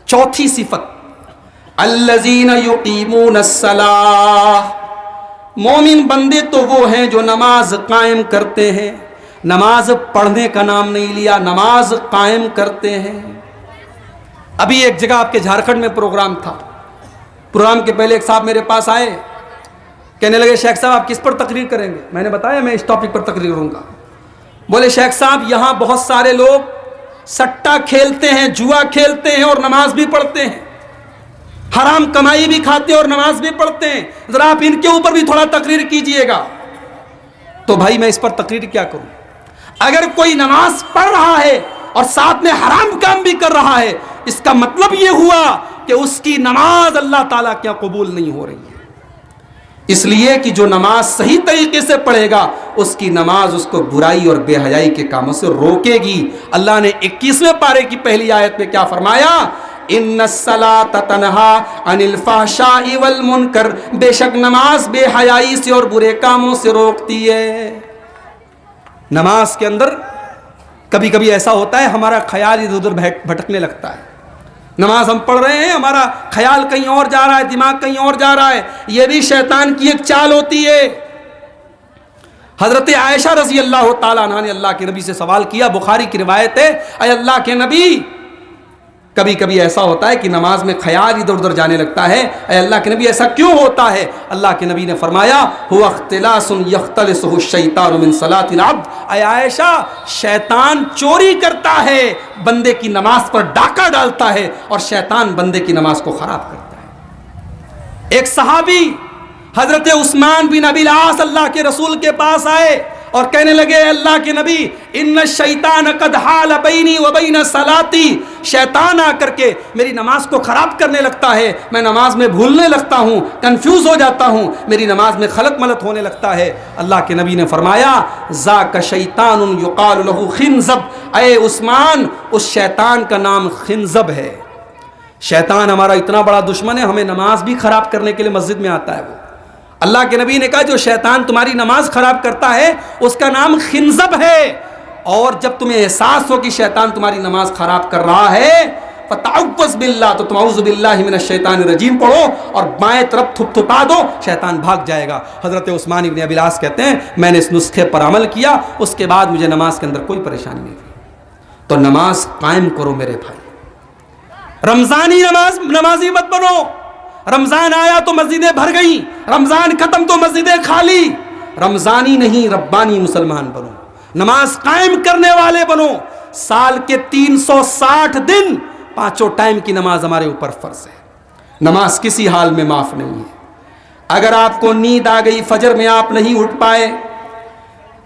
چوتھی صفت الذین یقیمون الصلاۃ، مومن بندے تو وہ ہیں جو نماز قائم کرتے ہیں، نماز پڑھنے کا نام نہیں لیا، نماز قائم کرتے ہیں۔ ابھی ایک جگہ آپ کے جھارکھنڈ میں پروگرام تھا، پروگرام کے پہلے ایک صاحب میرے پاس آئے، کہنے لگے شیخ صاحب آپ کس پر تقریر کریں گے؟ میں نے بتایا میں اس ٹاپک پر تقریر کروں گا۔ بولے شیخ صاحب یہاں بہت سارے لوگ سٹا کھیلتے ہیں، جوا کھیلتے ہیں اور نماز بھی پڑھتے ہیں، حرام کمائی بھی کھاتے ہیں اور نماز بھی پڑھتے ہیں، ذرا آپ ان کے اوپر بھی تھوڑا تقریر کیجئے گا۔ تو بھائی میں اس پر تقریر کیا کروں؟ اگر کوئی نماز پڑھ رہا ہے اور ساتھ میں حرام کام بھی کر رہا ہے، اس کا مطلب یہ ہوا کہ اس کی نماز اللہ تعالیٰ کیا قبول نہیں ہو رہی ہے۔ اس لیے کہ جو نماز صحیح طریقے سے پڑھے گا اس کی نماز اس کو برائی اور بے حیائی کے کاموں سے روکے گی۔ اللہ نے 21ویں پارے کی پہلی آیت میں کیا فرمایا؟ ان الصلاۃ تنہا عن الفحشاء والمنکر، بے شک نماز بے حیائی سے اور برے کاموں سے روکتی ہے۔ نماز کے اندر کبھی کبھی ایسا ہوتا ہے ہمارا خیال ادھر ادھر بھٹکنے لگتا ہے، نماز ہم پڑھ رہے ہیں ہمارا خیال کہیں اور جا رہا ہے، دماغ کہیں اور جا رہا ہے، یہ بھی شیطان کی ایک چال ہوتی ہے۔ حضرت عائشہ رضی اللہ تعالیٰ عنہ نے اللہ کے نبی سے سوال کیا، بخاری کی روایت ہے، اے اللہ کے نبی کبھی کبھی ایسا ہوتا ہے کہ نماز میں خیال ادھر ادھر جانے لگتا ہے، اے اللہ کے نبی ایسا کیوں ہوتا ہے؟ اللہ کے نبی نے فرمایا هو اختلاس یختلسہ الشیطان من صلاۃ العبد، اے عائشہ شیطان چوری کرتا ہے، بندے کی نماز پر ڈاکہ ڈالتا ہے اور شیطان بندے کی نماز کو خراب کرتا ہے۔ ایک صحابی حضرت عثمان بن ابی العاص اللہ کے رسول کے پاس آئے اور کہنے لگے اللہ کے نبی ان الشیطان قد حال بینی و بین صلاتی، شیطان آ کر کے میری نماز کو خراب کرنے لگتا ہے، میں نماز میں بھولنے لگتا ہوں، کنفیوز ہو جاتا ہوں، میری نماز میں خلط ملط ہونے لگتا ہے۔ اللہ کے نبی نے فرمایا ذاک شیطان یقال له خنزب، اے عثمان اس شیطان کا نام خنزب ہے۔ شیطان ہمارا اتنا بڑا دشمن ہے، ہمیں نماز بھی خراب کرنے کے لیے مسجد میں آتا ہے۔ وہ اللہ کے نبی نے کہا جو شیطان تمہاری نماز خراب کرتا ہے اس کا نام خنزب ہے، اور جب تمہیں احساس ہو کہ شیطان تمہاری نماز خراب کر رہا ہے فتعوذ باللہ، تو تم اعوذ باللہ من الشیطان الرجیم پڑھو اور بائیں طرف تھپ تھپا دو، شیطان بھاگ جائے گا۔ حضرت عثمان بن ابی العاص کہتے ہیں میں نے اس نسخے پر عمل کیا، اس کے بعد مجھے نماز کے اندر کوئی پریشانی نہیں ہوئی۔ تو نماز قائم کرو میرے بھائی، رمضانی نمازی مت بنو۔ رمضان آیا تو مسجدیں بھر گئیں، رمضان ختم تو مسجدیں خالی۔ رمضانی نہیں ربانی مسلمان بنو، نماز قائم کرنے والے بنو۔ سال کے 360 دن پانچوں ٹائم کی نماز ہمارے اوپر فرض ہے، نماز کسی حال میں معاف نہیں ہے۔ اگر آپ کو نیند آ گئی فجر میں آپ نہیں اٹھ پائے،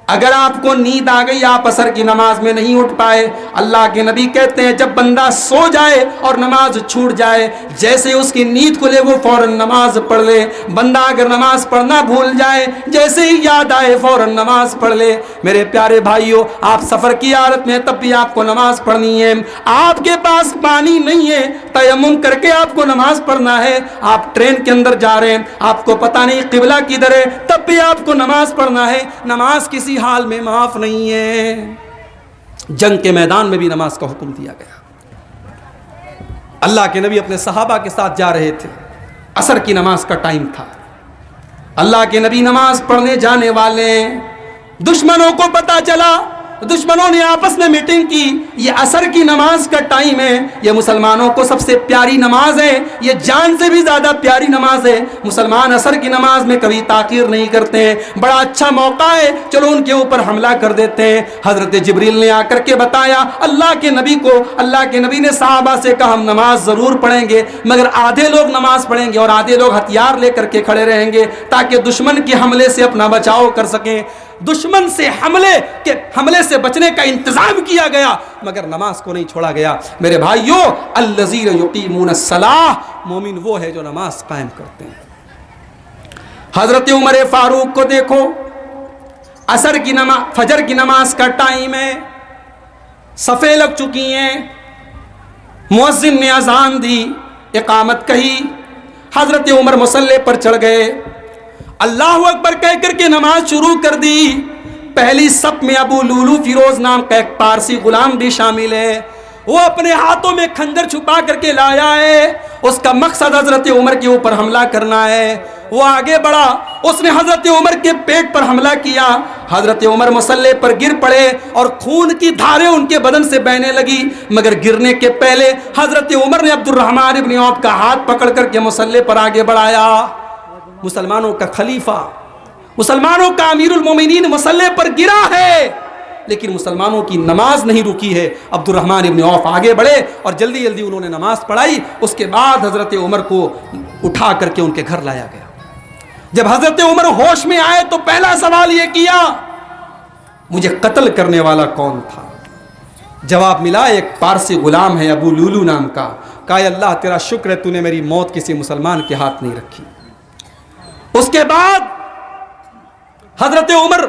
اگر آپ کو نیند آ گئی آپ عصر کی نماز میں نہیں اٹھ پائے، اللہ کے نبی کہتے ہیں جب بندہ سو جائے اور نماز چھوٹ جائے، جیسے اس کی نیند کو لے وہ فوراً نماز پڑھ لے۔ بندہ اگر نماز پڑھنا بھول جائے، جیسے ہی یاد آئے فوراً نماز پڑھ لے۔ میرے پیارے بھائیوں، آپ سفر کی حالت میں تب بھی آپ کو نماز پڑھنی ہے۔ آپ کے پاس پانی نہیں ہے، تیمم کر کے آپ کو نماز پڑھنا ہے۔ آپ ٹرین کے اندر جا رہے ہیں، آپ کو پتہ نہیں قبلہ کدھر ہے، تب بھی آپ کو نماز پڑھنا ہے۔ نماز کسی حال میں معاف نہیں ہے۔ جنگ کے میدان میں بھی نماز کا حکم دیا گیا۔ اللہ کے نبی اپنے صحابہ کے ساتھ جا رہے تھے، عصر کی نماز کا ٹائم تھا، اللہ کے نبی نماز پڑھنے جانے والے، دشمنوں کو پتہ چلا، دشمنوں نے آپس میں میٹنگ کی، یہ عصر کی نماز کا ٹائم ہے، یہ مسلمانوں کو سب سے پیاری نماز ہے، یہ جان سے بھی زیادہ پیاری نماز ہے، مسلمان عصر کی نماز میں کبھی تاخیر نہیں کرتے ہیں، بڑا اچھا موقع ہے، چلو ان کے اوپر حملہ کر دیتے ہیں۔ حضرت جبریل نے آ کر کے بتایا اللہ کے نبی کو، اللہ کے نبی نے صحابہ سے کہا ہم نماز ضرور پڑھیں گے، مگر آدھے لوگ نماز پڑھیں گے اور آدھے لوگ ہتھیار لے کر کے کھڑے رہیں گے تاکہ دشمن کے حملے سے اپنا بچاؤ کر سکیں۔ دشمن سے حملے سے بچنے کا انتظام کیا گیا، مگر نماز کو نہیں چھوڑا گیا۔ میرے بھائیو الذین یقیمون الصلاۃ، مومن وہ ہے جو نماز قائم کرتے ہیں۔ حضرت عمر فاروق کو دیکھو، عصر کی نماز، فجر کی نماز کا ٹائم ہے، صفیں لگ چکی ہیں، مؤذن نے اذان دی، اقامت کہی، حضرت عمر مصلی پر چڑھ گئے، اللہ اکبر کہہ کر کے نماز شروع کر دی۔ پہلی صف میں ابو لولو فیروز نام کا ایک پارسی غلام بھی شامل ہے، وہ اپنے ہاتھوں میں خنجر چھپا کر کے لایا ہے، اس کا مقصد حضرت عمر کے اوپر حملہ کرنا ہے۔ وہ آگے بڑھا، اس نے حضرت عمر کے پیٹ پر حملہ کیا، حضرت عمر مصلی پر گر پڑے اور خون کی دھاریں ان کے بدن سے بہنے لگی، مگر گرنے کے پہلے حضرت عمر نے عبد الرحمن ابن عوف کا ہاتھ پکڑ کر کے مصلی پر آگے بڑھایا۔ مسلمانوں کا خلیفہ، مسلمانوں کا امیر المومنین مصلی پر گرا ہے، لیکن مسلمانوں کی نماز نہیں رکی ہے۔ عبد الرحمن ابن عوف آگے بڑھے اور جلدی جلدی انہوں نے نماز پڑھائی۔ اس کے بعد حضرت عمر کو اٹھا کر کے ان کے گھر لایا گیا۔ جب حضرت عمر ہوش میں آئے تو پہلا سوال یہ کیا، مجھے قتل کرنے والا کون تھا؟ جواب ملا، ایک پارسی غلام ہے ابو لولو نام کا۔ کہا اللہ تیرا شکر ہے تو نے میری موت کسی مسلمان کے ہاتھ نہیں رکھی۔ اس کے بعد حضرت عمر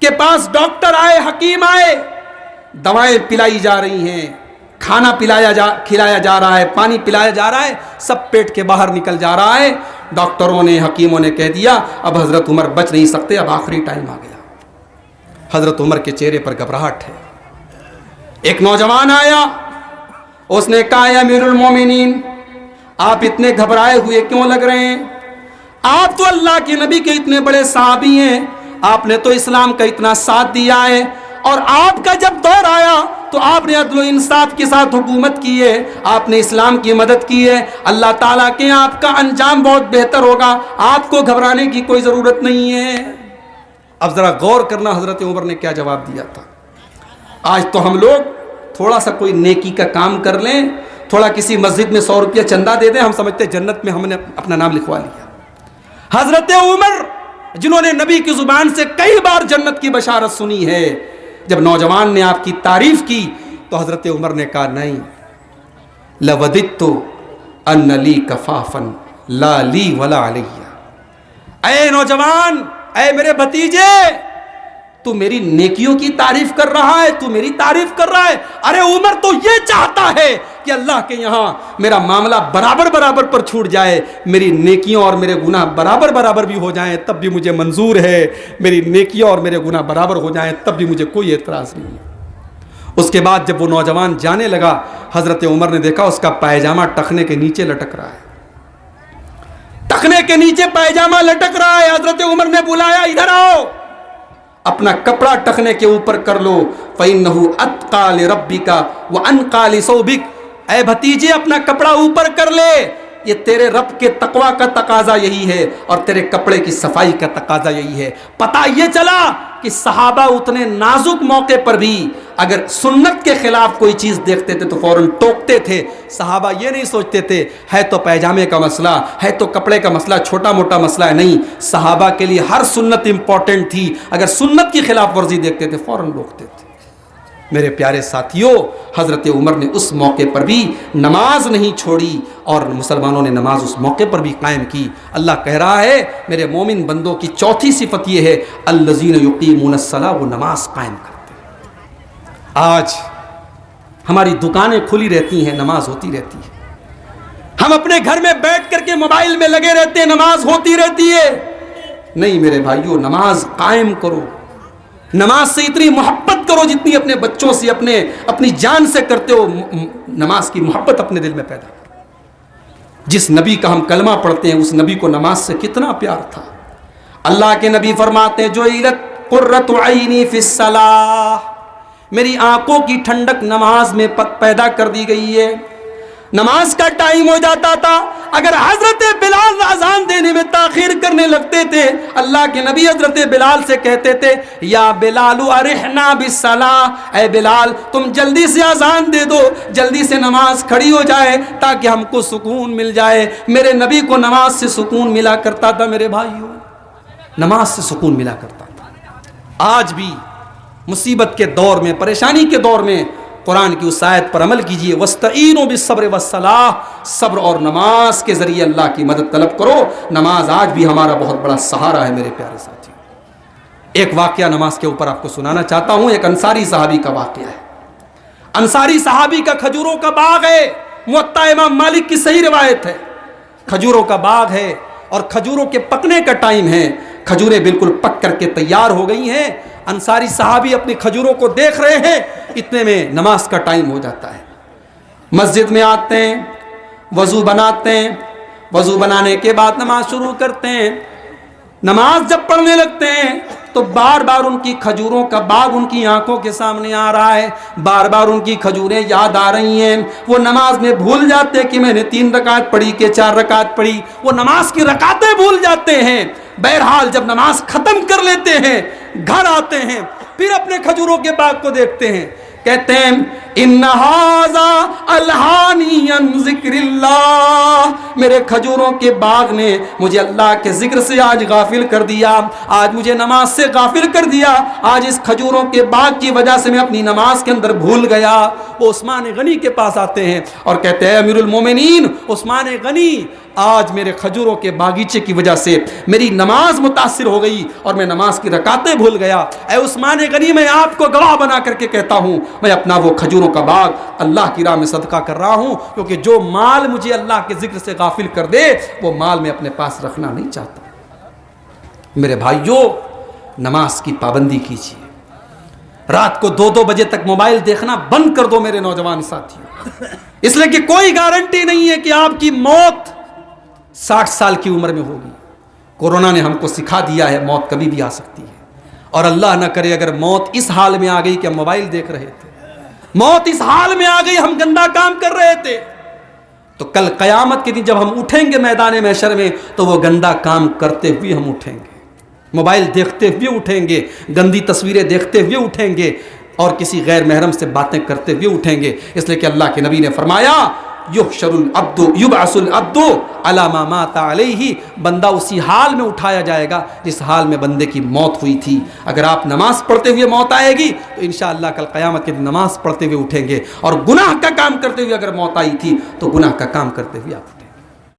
کے پاس ڈاکٹر آئے، حکیم آئے، دوائیں پلائی جا رہی ہیں، کھانا کھلایا جا رہا ہے، پانی پلایا جا رہا ہے، سب پیٹ کے باہر نکل جا رہا ہے۔ ڈاکٹروں نے، حکیموں نے کہہ دیا اب حضرت عمر بچ نہیں سکتے، اب آخری ٹائم آ گیا۔ حضرت عمر کے چہرے پر گھبراہٹ ہے۔ ایک نوجوان آیا، اس نے کہا اے امیر المومنین، آپ اتنے گھبرائے ہوئے کیوں لگ رہے ہیں؟ آپ تو اللہ کے نبی کے اتنے بڑے صحابی ہیں، آپ نے تو اسلام کا اتنا ساتھ دیا ہے، اور آپ کا جب دور آیا تو آپ نے عدل و انصاف کے ساتھ حکومت کی ہے، آپ نے اسلام کی مدد کی ہے، اللہ تعالیٰ کے آپ کا انجام بہت بہتر ہوگا، آپ کو گھبرانے کی کوئی ضرورت نہیں ہے۔ اب ذرا غور کرنا حضرت عمر نے کیا جواب دیا تھا۔ آج تو ہم لوگ تھوڑا سا کوئی نیکی کا کام کر لیں، تھوڑا کسی مسجد میں 100 روپیہ چندہ دے دیں، ہم سمجھتے جنت میں ہم نے اپنا نام لکھوا لیا۔ حضرت عمر جنہوں نے نبی کی زبان سے کئی بار جنت کی بشارت سنی ہے، جب نوجوان نے آپ کی تعریف کی تو حضرت عمر نے کہا نہیں، لَوَدِدْتُ أَنَّ لِي كَفَافًا لَا لِي وَلَا عَلَيَّ۔ اے نوجوان، اے میرے بھتیجے، تو میری نیکیوں کی تعریف کر رہا ہے، تو میری تعریف کر رہا ہے۔ ارے عمر تو یہ چاہتا ہے کہ اللہ کے یہاں میرا معاملہ برابر برابر پر چھوٹ جائے، میری نیکیوں اور میرے گناہ برابر برابر بھی ہو جائیں تب بھی مجھے منظور ہے، میری نیکیوں اور میرے گناہ برابر ہو جائیں تب بھی مجھے کوئی اعتراض نہیں ہے۔ اس کے بعد جب وہ نوجوان جانے لگا، حضرت عمر نے دیکھا اس کا پائجامہ ٹخنے کے نیچے لٹک رہا ہے، ٹخنے کے نیچے پائجامہ لٹک رہا ہے۔ حضرت عمر نے بلایا ادھر آؤ، اپنا کپڑا ٹخنے کے اوپر کر لو، فَإِنَّهُ أَتْقَى لِرَبِّكَ وَأَنْقَى لِثَوْبِكَ۔ اے بھتیجے اپنا کپڑا اوپر کر لے، یہ تیرے رب کے تقوی کا تقاضا یہی ہے اور تیرے کپڑے کی صفائی کا تقاضا یہی ہے۔ پتہ یہ چلا کہ صحابہ اتنے نازک موقع پر بھی اگر سنت کے خلاف کوئی چیز دیکھتے تھے تو فوراً ٹوکتے تھے۔ صحابہ یہ نہیں سوچتے تھے ہے تو پیجامے کا مسئلہ، ہے تو کپڑے کا مسئلہ، چھوٹا موٹا مسئلہ ہے، نہیں، صحابہ کے لیے ہر سنت امپورٹنٹ تھی۔ اگر سنت کی خلاف ورزی دیکھتے تھے فوراً روکتے تھے۔ میرے پیارے ساتھیوں، حضرت عمر نے اس موقع پر بھی نماز نہیں چھوڑی اور مسلمانوں نے نماز اس موقع پر بھی قائم کی۔ اللہ کہہ رہا ہے میرے مومن بندوں کی چوتھی صفت یہ ہے الذین یقیمون الصلاۃ، وہ نماز قائم کرتے ہیں۔ آج ہماری دکانیں کھلی رہتی ہیں، نماز ہوتی رہتی ہے، ہم اپنے گھر میں بیٹھ کر کے موبائل میں لگے رہتے ہیں، نماز ہوتی رہتی ہے۔ نہیں میرے بھائیوں، نماز قائم کرو، نماز سے اتنی محبت کرو جتنی اپنے بچوں سے، اپنی جان سے کرتے ہو، نماز کی محبت اپنے دل میں پیدا کرو۔ جس نبی کا ہم کلمہ پڑھتے ہیں اس نبی کو نماز سے کتنا پیار تھا۔ اللہ کے نبی فرماتے ہیں جُعِلَتْ قُرَّةُ عَيْنِي فِي الصَّلَاةِ، میری آنکھوں کی ٹھنڈک نماز میں پیدا کر دی گئی ہے۔ نماز کا ٹائم ہو جاتا تھا، اگر حضرت بلال اذان دینے میں تاخیر کرنے لگتے تھے، اللہ کے نبی حضرت بلال سے کہتے تھے یا بلال ارحنا بالصلاۃ، اے بلال تم جلدی سے اذان دے دو، جلدی سے نماز کھڑی ہو جائے تاکہ ہم کو سکون مل جائے۔ میرے نبی کو نماز سے سکون ملا کرتا تھا، میرے بھائیوں نماز سے سکون ملا کرتا تھا۔ آج بھی مصیبت کے دور میں، پریشانی کے دور میں قرآن کی اس آیت پر عمل کیجئے، وَاسْتَعِینُوا بِالصَّبْرِ وَالصَّلَاةِ، صبر اور نماز کے ذریعے اللہ کی مدد طلب کرو۔ نماز آج بھی ہمارا بہت بڑا سہارا ہے میرے پیارے ساتھی۔ ایک واقعہ نماز کے اوپر آپ کو سنانا چاہتا ہوں، ایک انصاری صحابی کا واقعہ ہے۔ انصاری صحابی کا کھجوروں کا باغ ہے، موطا امام مالک کی صحیح روایت ہے، کھجوروں کا باغ ہے اور کھجوروں کے پکنے کا ٹائم ہے، کھجوریں بالکل پک کر کے تیار ہو گئی ہیں انصاری صحابی اپنی کھجوروں کو دیکھ رہے ہیں، اتنے میں نماز کا ٹائم ہو جاتا ہے۔ مسجد میں آتے ہیں، وضو بناتے ہیں، وضو بنانے کے بعد نماز شروع کرتے ہیں۔ نماز جب پڑھنے لگتے ہیں تو بار بار ان کی کھجوروں کا باغ ان کی آنکھوں کے سامنے آ رہا ہے، بار بار ان کی کھجوریں یاد آ رہی ہیں۔ وہ نماز میں بھول جاتے ہیں کہ میں نے 3 رکعت پڑھی کہ 4 رکعت پڑھی، وہ نماز کی رکعتیں بھول جاتے ہیں۔ بہرحال جب نماز ختم کر لیتے ہیں، گھر آتے ہیں، پھر اپنے کھجوروں کے باغ کو دیکھتے ہیں، کہتے ہیں ان ھذا الہانی عن ذکر اللہ، میرے کھجوروں کے باغ نے مجھے اللہ کے ذکر سے آج غافل کر دیا، آج مجھے نماز سے غافل کر دیا، آج اس کھجوروں کے باغ کی وجہ سے میں اپنی نماز کے اندر بھول گیا۔ وہ عثمان غنی کے پاس آتے ہیں اور کہتے ہیں امیر المومنین عثمان غنی، آج میرے کھجوروں کے باغیچے کی وجہ سے میری نماز متاثر ہو گئی اور میں نماز کی رکعتیں بھول گیا۔ اے عثمان غنی، میں آپ کو گواہ بنا کر کے کہتا ہوں، میں اپنا وہ کھجوروں کا باغ اللہ کی راہ میں صدقہ کر رہا ہوں، کیونکہ جو مال مجھے اللہ کے ذکر سے غافل کر دے وہ مال میں اپنے پاس رکھنا نہیں چاہتا۔ میرے بھائیوں، نماز کی پابندی کیجیے۔ رات کو 2-2 بجے تک موبائل دیکھنا بند کر دو میرے نوجوان ساتھیوں، اس لیے کہ کوئی گارنٹی نہیں ہے کہ آپ کی موت 60 سال کی عمر میں ہوگی۔ کورونا نے ہم کو سکھا دیا ہے موت کبھی بھی آ سکتی ہے، اور اللہ نہ کرے اگر موت اس حال میں آ گئی کہ ہم موبائل دیکھ رہے تھے، موت اس حال میں آ گئی ہم گندا کام کر رہے تھے، تو کل قیامت کے دن جب ہم اٹھیں گے میدان محشر میں تو وہ گندا کام کرتے ہوئے ہم اٹھیں گے، موبائل دیکھتے ہوئے اٹھیں گے، گندی تصویریں دیکھتے ہوئے اٹھیں گے، اور کسی غیر محرم سے باتیں کرتے ہوئے اٹھیں گے۔ اس لیے کہ اللہ کے نبی نے فرمایا یحشر العبد یبعث العبد علی ما مات علیہ، بندہ اسی حال میں اٹھایا جائے گا جس حال میں بندے کی موت ہوئی تھی۔ اگر آپ نماز پڑھتے ہوئے موت آئے گی تو انشاءاللہ کل قیامت کے دن نماز پڑھتے ہوئے اٹھیں گے، اور گناہ کا کام کرتے ہوئے اگر موت آئی تھی تو گناہ کا کام کرتے ہوئے آپ